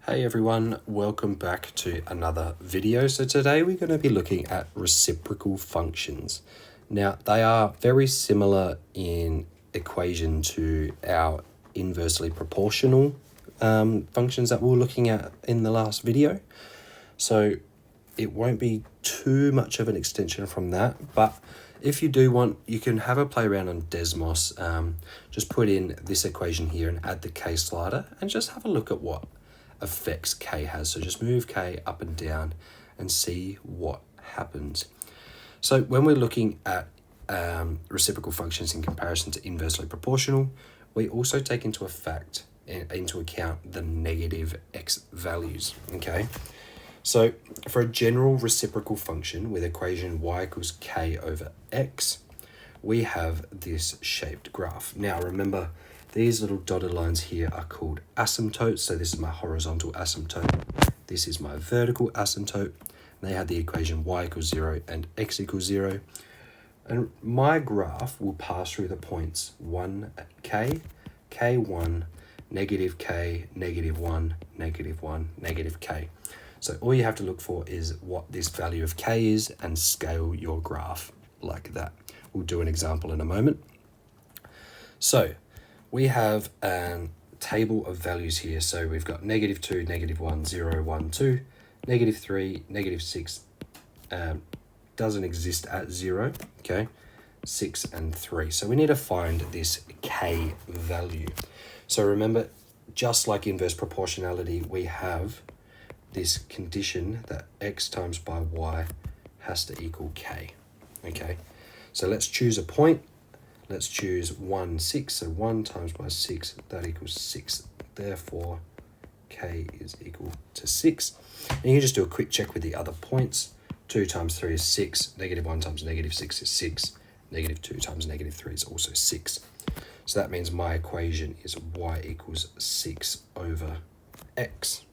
Hey everyone, welcome back to another video. So today we're going to be looking at reciprocal functions. Now they are very similar in equation to our inversely proportional functions that we were looking at in the last video. So it won't be too much of an extension from that, but if you do want, you can have a play around on Desmos. Just put in this equation here and add the k slider and just have a look at what effects k has. So just move k up and down and see what happens. So when we're looking at reciprocal functions in comparison to inversely proportional, we also take into account the negative x values. Okay, so for a general reciprocal function with equation y equals k over x, we have this shaped graph. Now remember, these little dotted lines here are called asymptotes. So this is my horizontal asymptote. This is my vertical asymptote. They have the equation y equals 0 and x equals 0. And my graph will pass through the points 1 at k, k1, negative k, negative 1, negative 1, negative k. So all you have to look for is what this value of k is and scale your graph like that. We'll do an example in a moment. So we have a table of values here. So we've got negative 2, negative 1, 0, 1, 2, negative 3, negative 6 doesn't exist at 0, okay, 6 and 3. So we need to find this k value. So remember, just like inverse proportionality, we have this condition that x times by y has to equal k, okay? So let's choose a point. Let's choose 1, 6, so 1 times by 6, that equals 6. Therefore, k is equal to 6. And you can just do a quick check with the other points. 2 times 3 is 6, negative 1 times negative 6 is 6, negative 2 times negative 3 is also 6. So that means my equation is y equals 6 over x.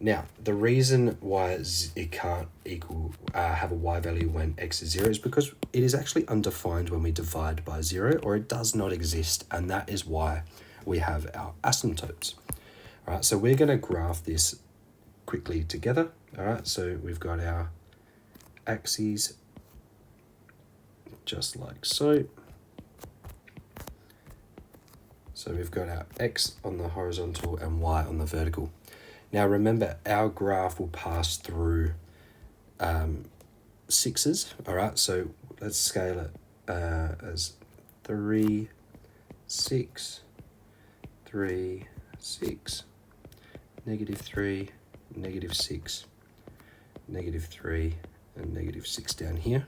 Now, the reason why it can't equal have a y value when x is 0 is because it is actually undefined when we divide by 0, or it does not exist, and that is why we have our asymptotes. All right, so we're going to graph this quickly together. All right, so we've got our axes just like so. So we've got our x on the horizontal and y on the vertical. Now remember, our graph will pass through sixes, all right? So let's scale it as 3, 6, 3, 6, negative 3, negative 6, negative 3, and negative 6 down here.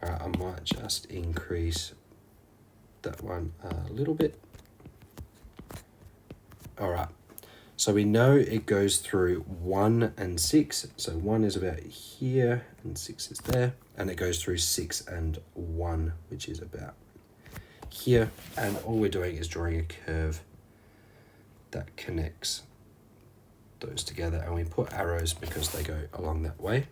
All right, I might just increase that one a little bit. All right. So we know it goes through 1 and 6. So 1 is about here and 6 is there. And it goes through 6 and 1, which is about here. And all we're doing is drawing a curve that connects those together. And we put arrows because they go along that way.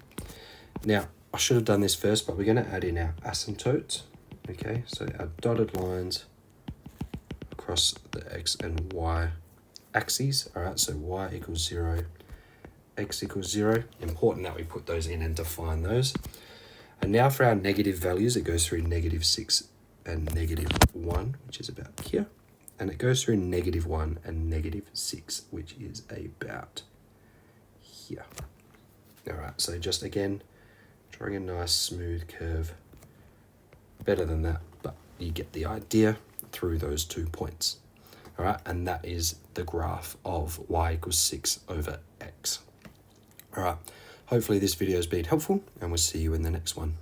Now, I should have done this first, but we're going to add in our asymptotes. Okay, so our dotted lines across the x and y axes. All right, so y equals 0, x equals 0. Important that we put those in and define those. And now for our negative values, it goes through negative 6 and negative 1, which is about here. And it goes through negative 1 and negative 6, which is about here. All right, so just again, drawing a nice smooth curve. Better than that, but you get the idea through those 2 points. All right, and that is the graph of y equals 6 over x. All right, hopefully this video has been helpful, and we'll see you in the next one.